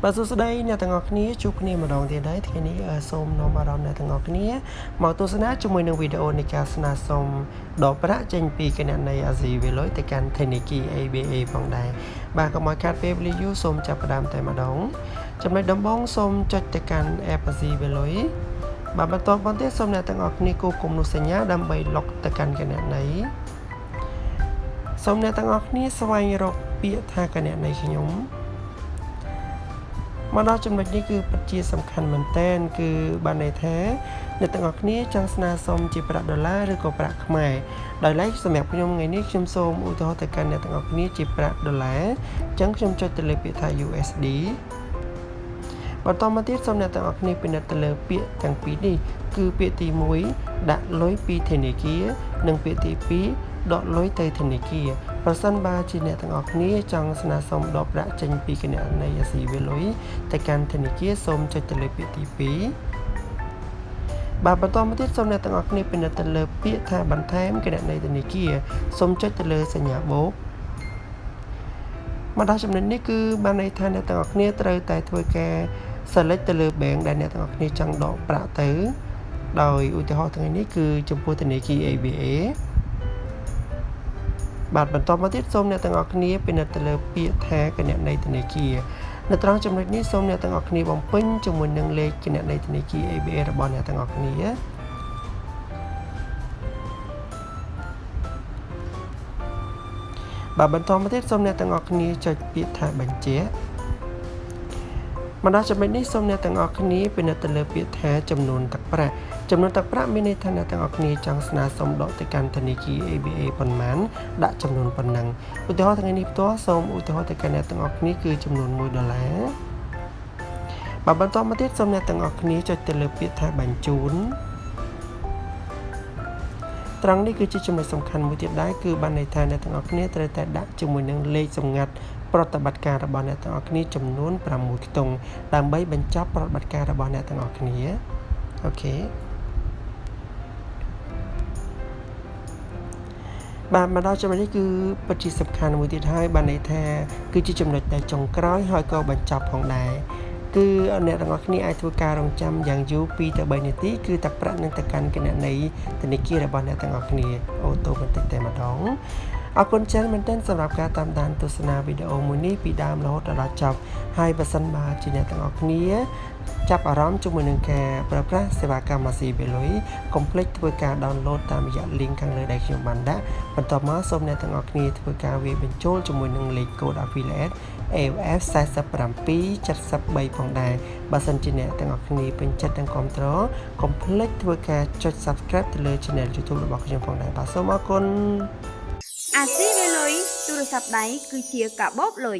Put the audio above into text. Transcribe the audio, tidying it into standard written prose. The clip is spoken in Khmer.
បាទសួស្តីអ្នកទាំងអស់គ្នាជួបគ្នាម្ដងទៀតហើយថ្ងៃនេះសូមនាំអារម្មណ៍អ្នកទាំងអស់គ្នាមកទស្សនាជាមួយនឹងវីដេអូនៃការស្នើសុំដកប្រាក់ចេញពីគណនីអាស៊ីវាលុយទៅកាន់ធនាគារ ABA ផងដែរបាទកុំឲ្យខាតពេលវេលាយូរសូមចាប់ផ្ដើមតែម្ដងចំណុចដំបូងសូមចុចទៅកាន់ App អាស៊ីវាលុយបាទបន្តមកទៀតសូមអ្នកទាំងអស់គ្នាគូគុំនោះសញ្ញាដើម្បី log ទៅកាន់គណនីសូមអ្នកទាំងអស់គ្នាស្វែងរកពាក្យថាគណនីខ្ញុំមកដល់ចំណុចនេះគឺពិតជាសំខាន់មែនទែនគឺបានន័យថាអ្នកទាំងអស់គ្នាចង់ស្នើសុំជាប្រាក់ដុល្លារឬក៏ប្រាក់ខ្មែរដោយឡែកសម្រាប់ខ្ញុំថ្ងៃនេះខ្ញុំសូមឧទាហរណ៍ទៅកាន់អ្នកទាំងអស់គ្នាជាប្រាក់ដុល្លារអញ្ចឹងខ្ញុំចុចទៅលើពាក្យថា USD បន្តមកទៀតសូមអ្នកទាំងអស់គ្នាពិនិត្យទៅលើពាក្យទាំងពីរនេះគឺពាក្យទី1ដាក់លុយពីធនាគារនិងពាក្យទី2ដកលុយទៅធនាគារប្រសិនបើជាអ្នកទាំងអស់គ្នាចង់ស្នើសុំដកប្រាក់ចេញពីគណនីអាស៊ីវាលុយទៅកាន់ធនាគារសូមចុចទៅលើពាក្យទី2បាទបន្តមកទៀតសូមអ្នកទាំងអស់គ្នាពិនិត្យទៅលើពាក្យថាបន្ថែមគណនីធនាគារសូមចុចទៅលើសញ្ញាបូកមកដល់ចំណុចនេះគឺបានន័យថាអ្នកទាំងអស់គ្នាត្រូវតែធ្វើការ select ទៅលើ bank ដែលអ្នកទាំងអស់គ្នាចង់ដកប្រាក់ទៅដោយឧទាហរណ៍ថ្ងៃនេះគឺចំពោះធនាគារ ABA បាទបន្តមកទៀតសូមអ្នកទាំងអស់គ្នាពិនិត្យទៅលើពាក្យថាគណនីធនាគារនៅត្រង់ចំណុចនេះសូមអ្នកទាំងអស់គ្នាបំពេញជាមួយនឹងលេខគណនីធនាគារ ABA របស់អ្នកទាំងអស់គ្នាបាទបន្តមកទៀតសូមអ្នកទាំងអស់គ្នាចុចពាក្យថាបញ្ជាក់មកដល់ចំណុចនេះសូមអ្នកទាំងអស់គ្នាពិនិត្យទៅលើពាក្យថាចំនួនទឹកប្រាក់មានន័យថាអ្នកទាំងអស់គ្នាចង់ស្នើសុំដកទៅកាន់ធនាគារ ABA ប៉ុន្មានដាក់ចំនួនប៉ុណ្ណឹងឧទាហរណ៍ថ្ងៃនេះផ្ទាល់សូមឧទាហរណ៍ទៅកាន់អ្នកទាំងអស់គ្នាគឺចំនួន$1បាទបន្តមកទៀតសូមអ្នកទាំងអស់គ្នាចុចទៅលើពាក្យថាបញ្ជូនត្រង់នេះគឺជាចំណុចសំខាន់មួយទៀតដែរគឺបានន័យថាអ្នកទាំងអស់គ្នាត្រូវតែដាក់ជាមួយនឹងលេខសម្ងាត់ប្រតិបត្តិការរបស់អ្នកទាំងអស់គ្នាចំនួន6ខ្ទង់ដើម្បីបញ្ចប់ប្រតិបត្តិការរបស់អ្នកទាំងអស់គ្នាអូខេបាទមកដល់ចំណុចនេះគឺពិតជាសំខាន់មួយទៀតហើយបានន័យថាគឺជាចំណុចដែលចុងក្រោយហើយក៏បញ្ចប់ផងដែរគឺអ្នកទាំងអស់គ្នាអាចធ្វើការរងចាំយ៉ាងយូរ2 ទៅ 3 នាទីគឺទឹកប្រាក់នឹងទៅកាន់គណនីធនាគាររបស់អ្នកទាំងអស់គ្នាអូតូម៉ាទិកតែម្ដងអរគុណច្រើនមែនទែនសម្រាប់ការតាមដានទស្សនាវីដេអូមួយនេះពីដើមរហូតដល់ចប់ហើយបើសិនបើជាអ្នកទាំងអស់គ្នាចាប់អារម្មណ៍ជាមួយនឹងការប្រើប្រាស់សេវាកម្មអាស៊ីវាលុយកុំភ្លេចធ្វើការ download តាមរយៈ link ខាងលើដែលខ្ញុំបានដាក់បន្ទាប់មកសូមអ្នកទាំងអស់គ្នាធ្វើការវាយបញ្ចូលជាមួយនឹងលេខកូដ affiliate AF4773 ផងដែរបើសិនជាអ្នកទាំងអស់គ្នាពេញចិត្តនិងគាំទ្រកុំភ្លេចធ្វើការចុច subscribe ទៅលើ channel YouTube របស់ខ្ញុំផងដែរបាទសូមអរគុណអាស៊ីវាលុយទូរស័ព្ទដៃគឺជាកាបូបលុយ